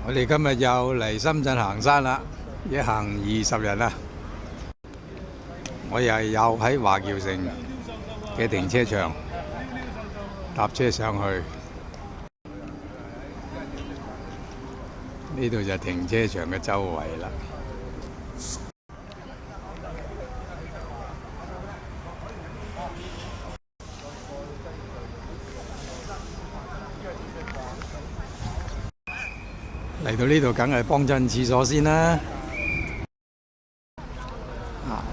我哋今日又嚟深圳行山啦，一行20人啦。我又喺華僑城嘅停車場搭車上去，呢度就係停車場嘅周圍啦。嚟到呢度梗係幫襯廁所先啦。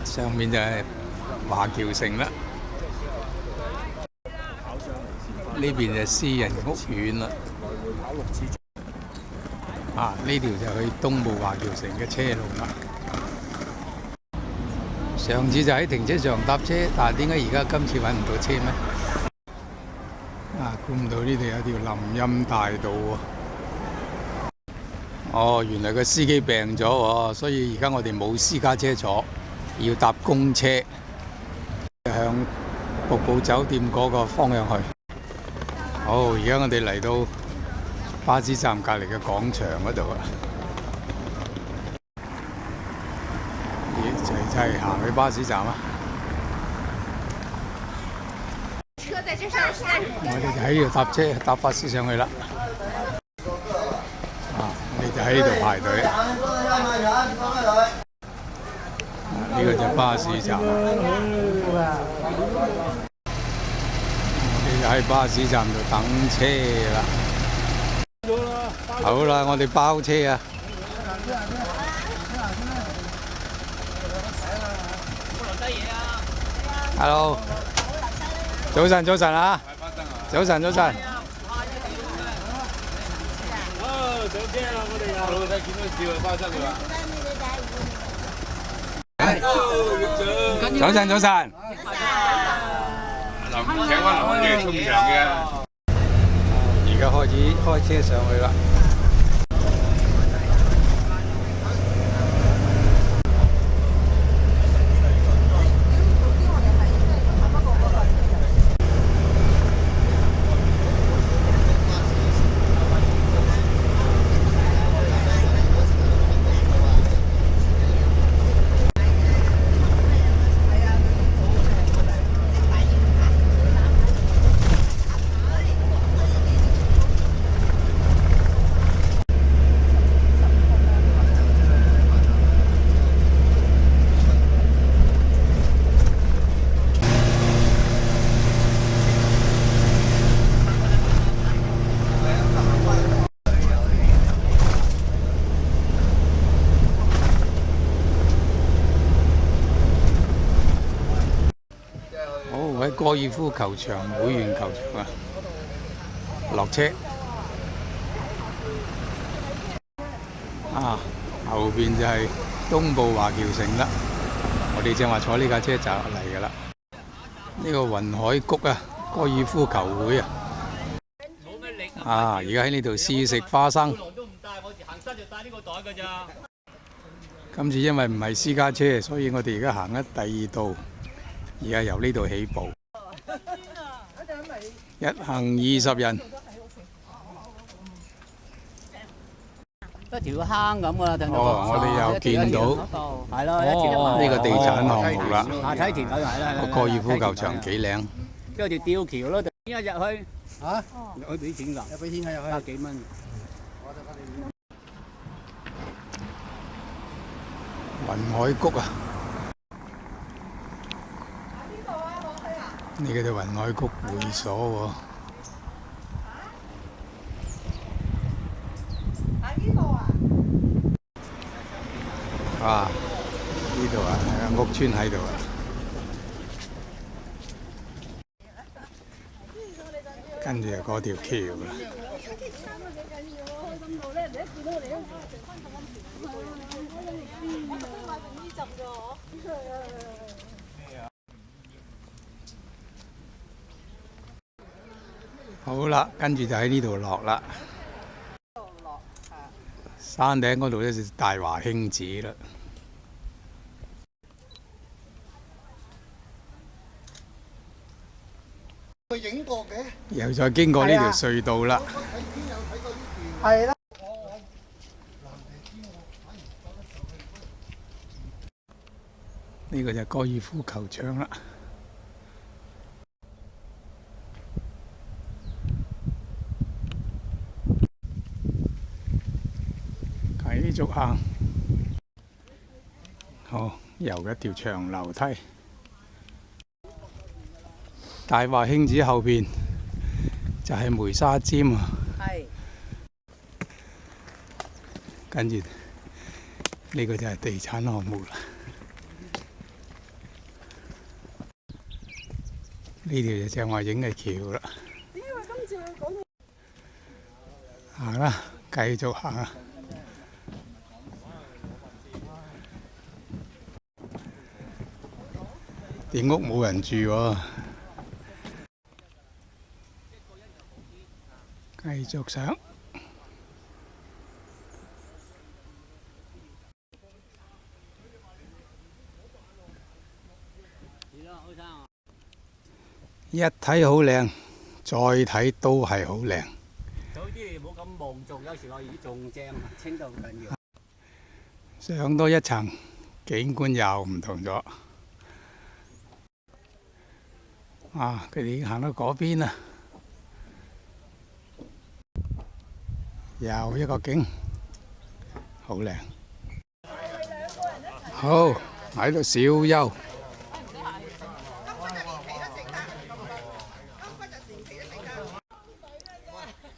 上面就係華僑城啦，呢邊就係私人屋苑啦。呢條就去東部華僑城嘅車路啦。上次就喺停車場搭車，但係點解而家今次揾唔到車咩？估唔到呢度有條林蔭大道喎。原來個司機病咗喎，所以而家我哋冇私家車坐，要搭公車向瀑布酒店嗰個方向去。而家我哋嚟到巴士站隔離嘅廣場嗰度啊！齊行去巴士站啊！我哋就喺呢度搭車搭巴士上去啦。我哋就喺呢度排隊。呢個就係巴士站。我哋就喺巴士站度等車啦。好啦，我哋包車啊！Hello， 早晨啊！早晨。上車啊！我哋啊，老細見到笑啊，包身㗎啦。早晨。請翻林姐沖涼嘅。而家開始開車上去啦。喺高爾夫球場會員球場啊，落車。後邊就係東部華僑城啦。我哋正話坐呢架車就嚟㗎啦。呢個雲海谷啊，高爾夫球會啊。而家喺呢度試食花生。今次因為唔係私家車，所以我哋而家行緊第二度。而家由呢度起步，一行20人。一條坑咁噶啦，聽到。我哋又見到，係咯，一條呢個地產項目啦。睇田口係啦，個高爾夫球場幾靚。跟住條吊橋咯，一入去入去俾錢㗎，有俾錢㗎入去，100幾蚊。雲海谷啊！呢個就雲海谷會所喎。呢度屋村喺度啊。跟住就嗰條橋啦。好啦，跟住就喺呢度落啦。山頂嗰度咧就大華興寺啦。影過嘅，又再經過呢條隧道啦。係啦。呢個就係高爾夫球場啦。繼續行，好，游一條長樓梯。大華興寺後邊就係梅沙尖啊。係。跟住呢個就係地產項目啦。呢條就正話影嘅橋啦。點解今次佢講行啦，繼續行啊！啲屋冇人住喎，繼續上。一睇好靚，再睇都係好靚。早啲冇咁望重，有時落雨仲正，清到好緊要。上多一層，景觀又唔同咗。啊！佢哋已經行到嗰邊啦，又一個景，好靚。好，喺度小休。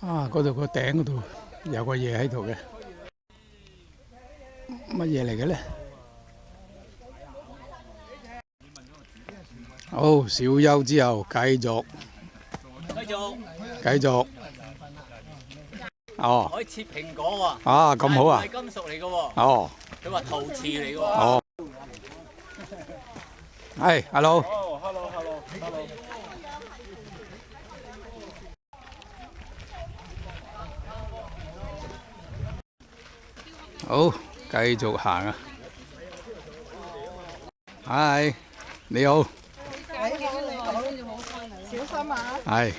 啊！嗰度個頂嗰度有個嘢喺度嘅，乜嘢嚟嘅咧？好，小休之後繼續。哦。可以切蘋果喎。啊，咁好啊！係金屬嚟嘅喎。哦。佢話陶瓷嚟嘅喎。哦。係，hello。哦，hello。好，繼續行啊！係，你好。小心啊！係。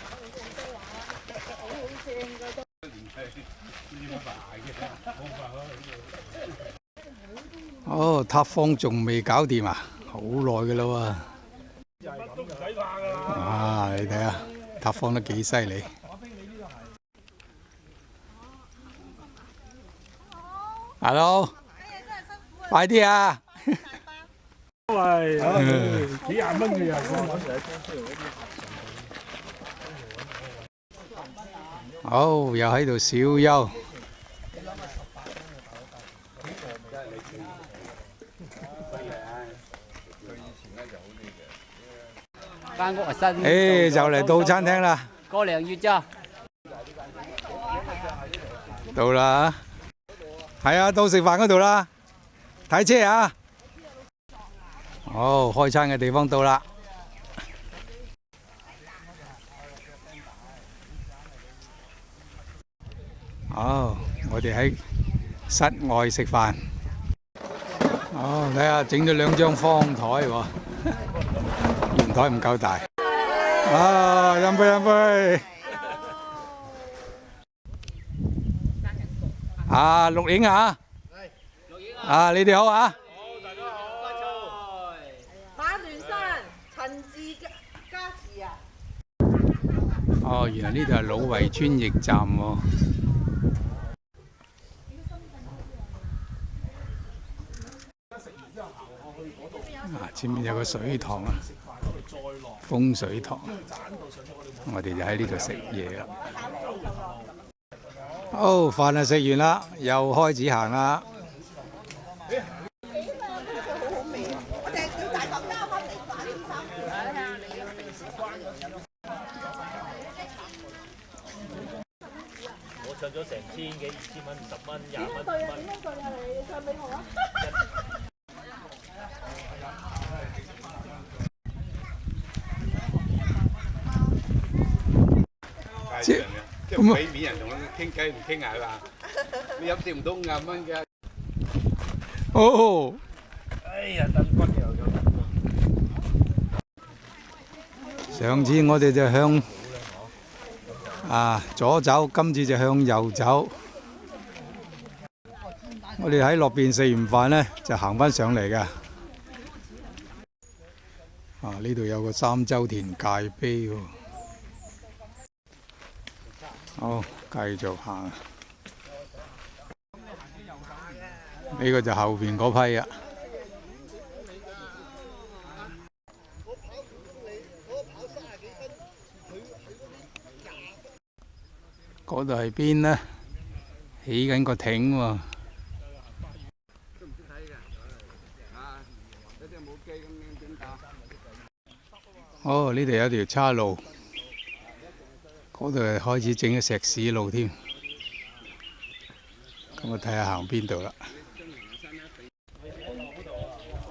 哦，塌方仲未搞掂啊？好耐㗎啦喎。都唔使怕㗎啦。啊，你睇下，塌方得幾犀利。Hello， 快啲啊！喂，幾廿蚊嘅人好，又喺度小休。間屋係新。誒，就嚟到餐廳啦。個零月咋？到啦。係啊，到食飯嗰度啦，睇車啊！好，開餐嘅地方到啦。好，我哋喺室外食飯。哦，睇下整咗2張方台喎，圓台唔夠大。啊，飲杯飲杯。啊，錄影啊！啊，你哋好啊！馬聯山陳志家祠啊！哦，原來呢度係老圍村驛站喎。啊，前面有個水塘啊，風水塘。我哋就喺呢度食嘢啦。好，飯啊食完啦，又開始行啦。我唱咗成千幾、2000蚊、10蚊、20蚊、對啊，點樣對啊你？唱俾我啊！即係唔俾面人同佢傾偈唔傾下啦，你飲食唔到50蚊嘅。哦，哎呀，燈骨又有。上次我哋就向左走，今次就向右走。我哋喺落邊食完飯呢，就行翻上嚟嘅。哇！呢度有個三洲田界碑喎。好，繼續行。呢個就後邊嗰批啊。嗰度係邊呢？起緊個艇喎。哦，呢度有條岔路，嗰度係開始整咗石屎路添。咁我睇下行邊度啦。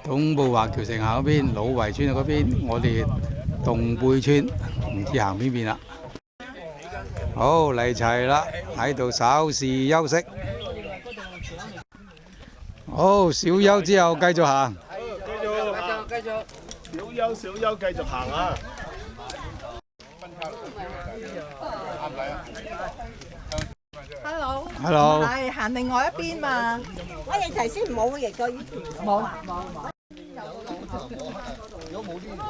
東部華僑城行嗰邊，老圍村嗰邊，我哋洞背村唔知行邊邊啦。好，嚟齊啦，喺度稍事休息。好，小休之後繼續行。繼續。小休繼續行啊！Hello， 係行另外一邊嘛。我哋頭先冇嘅，個冇。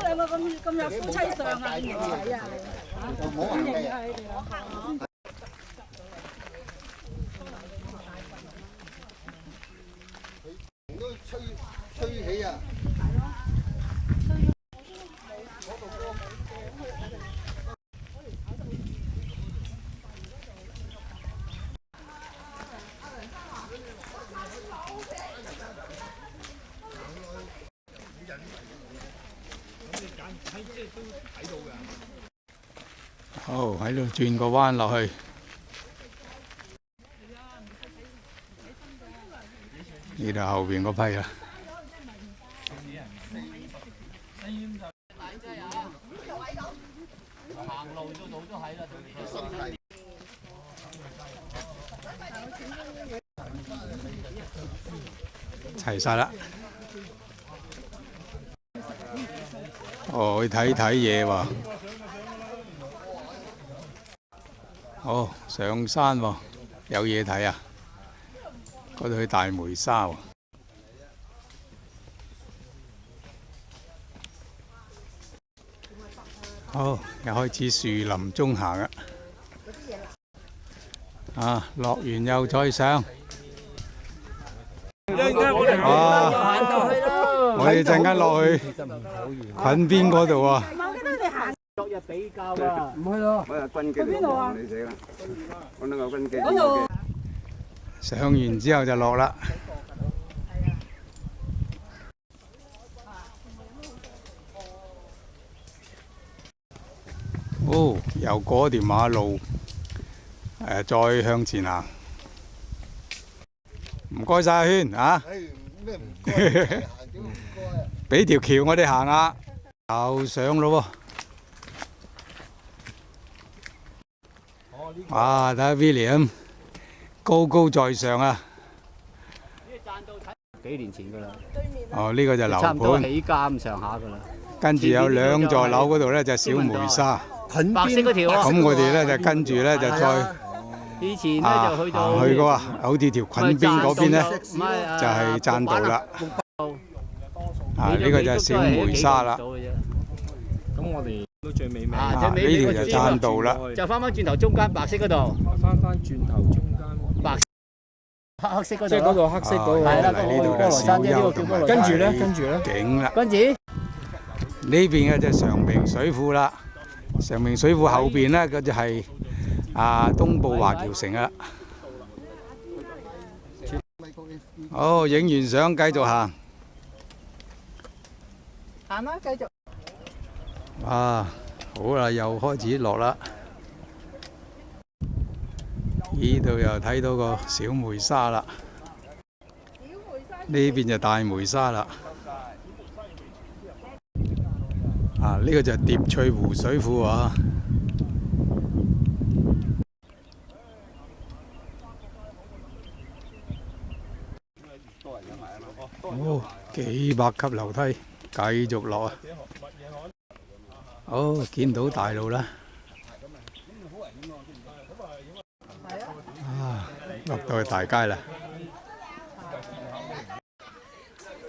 兩個咁有夫妻相啊，唔使啊你。冇行嘅。都吹起啊！好，喺度轉個彎落去。呢度後邊嗰批啊。行路都係啦，齊晒啦。哦，去睇睇嘢喎。哦，上山喎，有嘢睇啊！嗰度去大梅沙喎。好，又開始樹林中行啦。啊，落完又再上。哇！我哋陣間落去裙邊嗰度啊。昨日比較啊，唔去咯。我係軍機嚟嘅，你死啦！我諗個軍機。上完之後就落啦。哦，又過條馬路，再向前行。唔該晒阿軒啊！咩唔該？行點唔該啊？俾條橋我哋行下，又上咯喎！哇！睇下 William 高高在上啊！幾年前㗎啦。哦，呢個就樓差唔多盤，起家咁上下㗎啦。跟住有兩座樓嗰度咧就小梅沙。白色嗰條啊。咁我哋咧就跟住咧就再以前咧就去到行去嗰個好似條裙邊嗰邊咧就係棧道啦。啊，呢個就係小梅沙啦。咁我哋到最尾尾。啊，呢條就棧道啦。就翻轉頭中間白色嗰度。翻轉頭中間。白黑色嗰度。即係嗰個黑色嗰個。係啦，呢度就小休同埋跟住咧景啦。跟住呢邊嘅就常平水庫啦。常平水庫後邊咧，嗰就係東部華僑城啦。好，影完相繼續行。行啦，繼續。哇，好啦，又開始落啦。呢度又睇到個小梅沙啦。呢邊就大梅沙啦。啊，呢個就係蝶翠湖水庫啊。哦，幾百級樓梯，繼續落啊！好，見到大路啦。啊，落到去大街啦。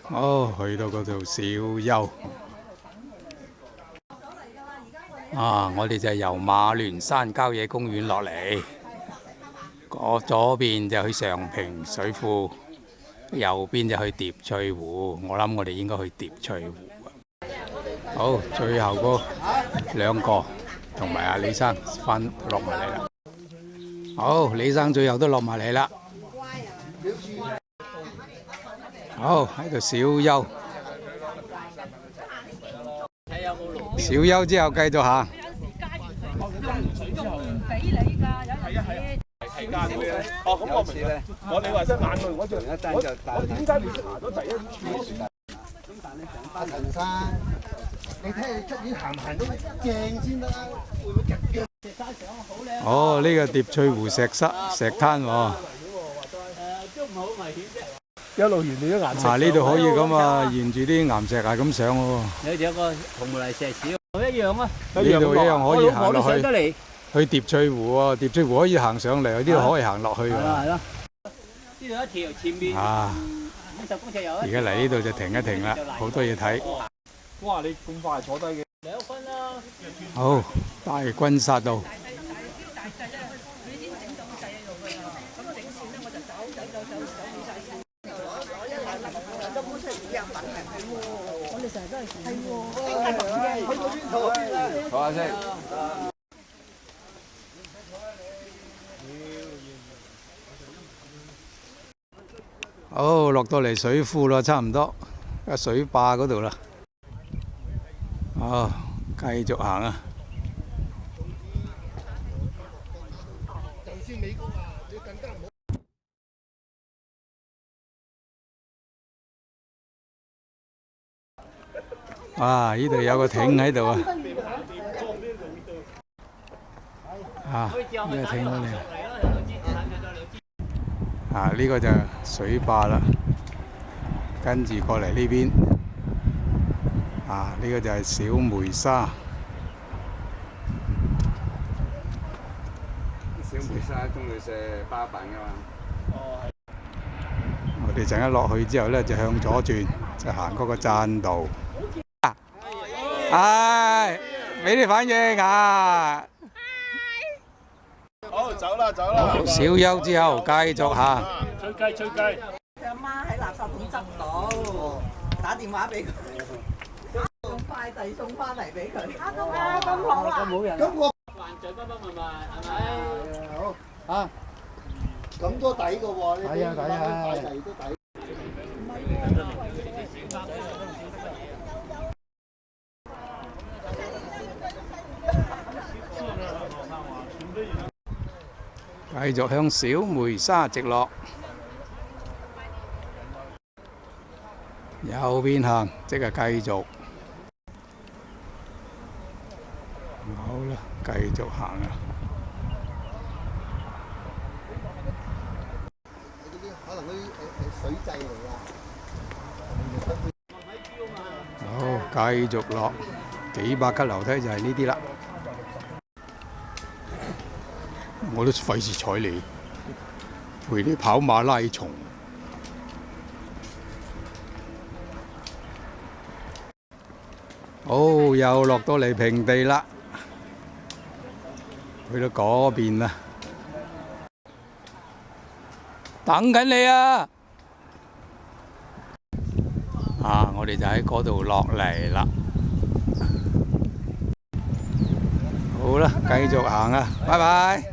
哦，去到嗰度小休。我哋就係由馬聯山郊野公園落嚟，左邊就去常平水庫，右邊就去蝶翠湖。我諗我哋應該去蝶翠湖。好，最後嗰兩個同埋阿李生落埋嚟啦。好，李生最後都落埋嚟啦。好，喺度小休。小休之後繼續行。哦，咁我明啦。你話真眼淚嗰陣，我點解你行咗第一次？阿陳生，你睇你出年行唔行到正先得啦，會唔會夾腳？哦，呢個蝶翠湖石灘喎。都唔係好危險啫。一路沿住啲岩石。呢度可以咁啊，沿住啲岩石係咁上喎。有個紅毛泥石屎，一樣啊。呢度一樣可以行落上得嚟。去蝶翠湖喎，蝶翠湖可以行上嚟，呢度可以行落去㗎。係咯。呢度一條前面50公尺有。而家嚟呢度就停一停啦，好多嘢睇。哇！你咁快坐低嘅2分啦。好，大軍殺到。坐下先。好，落到嚟水庫啦，差唔多水壩嗰度啦。繼續行啊！就算美國啊，你更加唔好。呢度有個艇喺度啊！呢個艇好靚。呢個就水壩啦，跟住過嚟呢邊。呢個就係小梅沙。小梅沙中意食巴板㗎嘛。我哋陣間落去之後咧，就向左轉，就行嗰個棧道。俾啲反應啊！好，走啦，走啦。小休之後繼續行。吹雞，吹雞。佢阿媽喺垃圾桶執到，打電話俾佢，用快遞送翻嚟俾佢。咁好啊！冇人。咁我還嘴不問埋，係咪？好咁都抵嘅喎，你俾快遞都抵。繼續向小梅沙直落，右邊行，即係繼續。好啦，繼續行啊！嗰啲可能嗰啲水掣嚟㗎。好，繼續落，幾百級樓梯就係呢啲啦。我都費事睬你，陪你跑馬拉松。好，又落到嚟平地啦，去到嗰邊啦，等緊你啊！我哋就喺嗰度落嚟啦。好啦，繼續行啊，拜拜。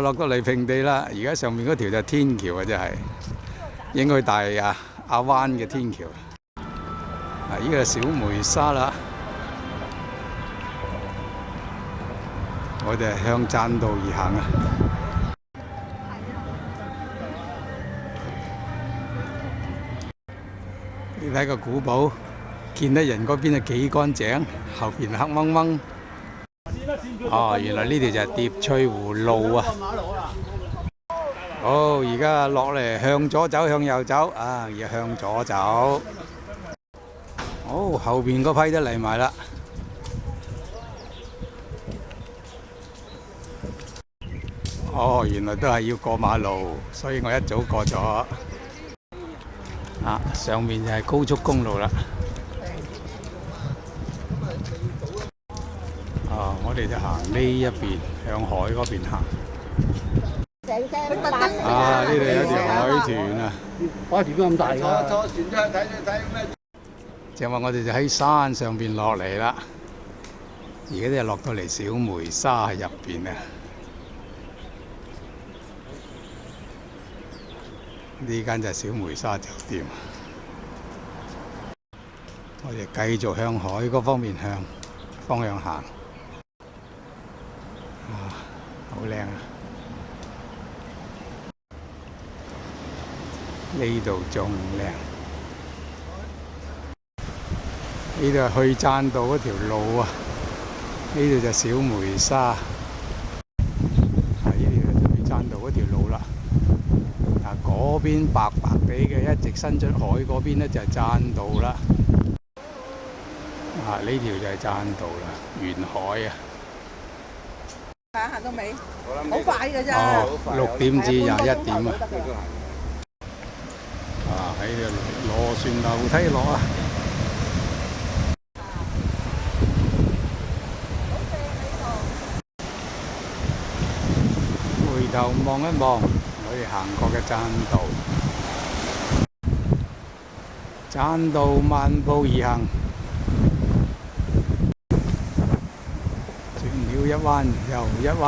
落到嚟平地啦，而家上面嗰條就係天橋啊，真係應該大亞灣嘅天橋。呢個係小梅沙啦，我哋係向棧道而行啊。你睇個古堡，見得人嗰邊係幾乾淨，後邊黑掹掹。原來呢條就係蝶翠湖路啊！好，而家落嚟向左走，向右走而家向左走。好，後邊嗰批都嚟埋啦。原來都係要過馬路，所以我一早過咗。上面就係高速公路啦。哋就行呢一邊，向海嗰邊行。啊！呢度有條海豚啊！海豚咁大㗎？坐船出去睇咩？正話我哋就喺山上邊落嚟啦，而家就落到嚟小梅沙喺入邊啊！呢間就係小梅沙酒店。我哋繼續向海嗰方向行。啊，好靚啊！呢度仲靚。呢度係去棧道嗰條路啊！呢度就小梅沙，係呢條就去棧道嗰條路啦。嗱，嗰邊白白地嘅一直伸出海嗰邊咧就係棧道啦。啊，呢條就係棧道啦，沿海啊！行到尾，好快㗎咋。哦，6點至21點啊！啊，喺度螺旋樓梯落啊！回頭望一望，我哋行過嘅棧道，棧道漫步而行，轉了一彎又一彎。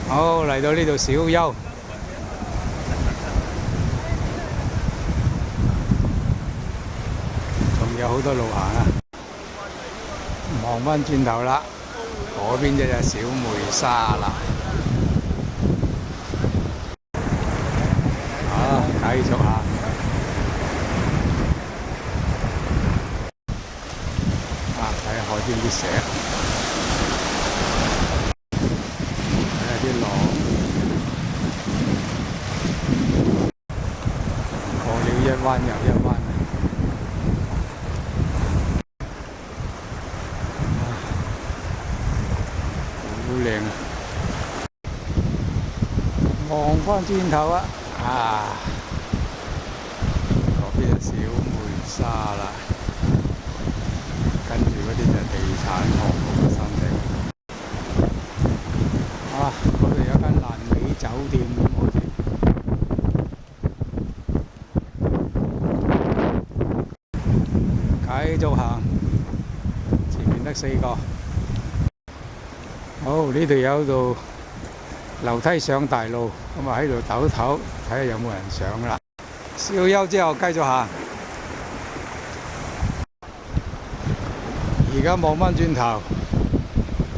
好，嚟到呢度小休。仲有好多路行啊！望返轉頭啦，嗰邊就係小梅沙啦。好，繼續行。啊，睇下海邊啲石，睇下啲浪，過了一彎又一彎。好靚啊！望返轉頭啊！啊，嗰邊就小梅沙啦，跟住嗰啲就地產項目嘅山頂。啊，嗰度有間蘭美酒店咁好似。繼續行，前面得4個。好，呢度有道樓梯上大路，咁啊喺度唞唞，睇下有冇人上啦。小休之後繼續行。而家望返轉頭，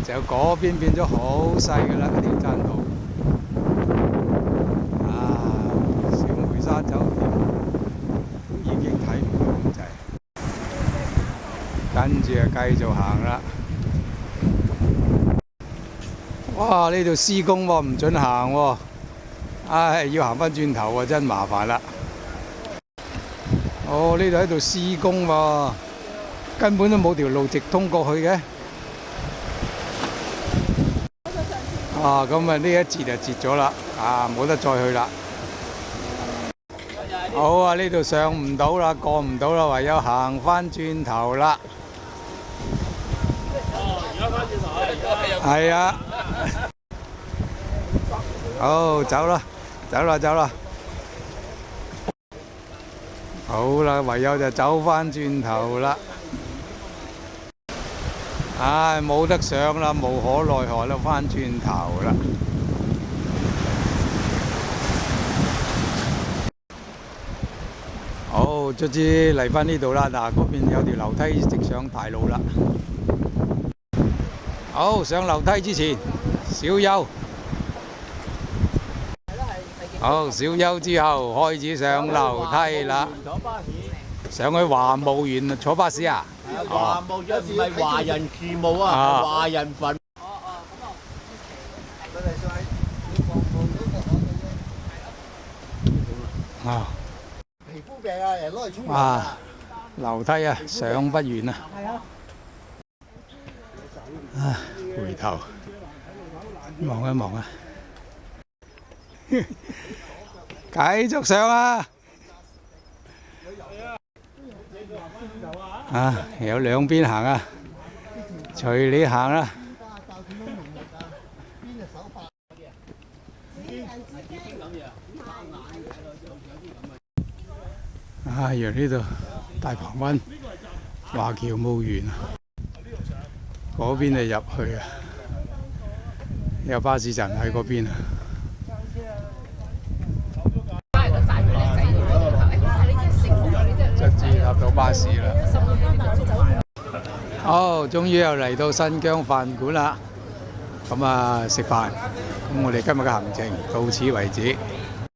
就嗰邊變咗好細㗎啦，嗰條棧道。啊，小梅沙酒店已經睇唔到咁滯，跟住繼續行啦。哇！呢度施工喎，唔准行喎，唉，要行返轉頭喎，真麻煩啦。哦，呢度喺度施工喎，根本都冇條路直通過去嘅。啊，咁啊呢一截就截咗啦，啊冇得再去啦。好啊，呢度上唔到啦，過唔到啦，唯有行返轉頭啦。係啊，好，走啦，走啦，走啦。好啦，唯有就走返轉頭啦。唉，冇得上啦，無可奈何啦，返轉頭啦。好，卒之嚟返呢度啦。嗱，嗰邊有條樓梯直上大路啦。好，上樓梯之前小休。好，小休之後開始上樓梯啦。上去華務園坐巴士啊？華務園唔係華人住務啊，華人墳。啊！皮膚病啊，人攞嚟沖涼哇啊！樓梯啊，上不完啊！啊，回頭望一望啊，繼續上啊！啊，有兩邊行啊！隨你行啦。啊，原來呢度大鵬灣華僑墓園啊，嗰邊就入去啊，有巴士站喺嗰邊啊。直至搭到巴士啦。好，終於又嚟到新疆飯館啦。咁啊，食飯。咁我哋今日嘅行程到此為止。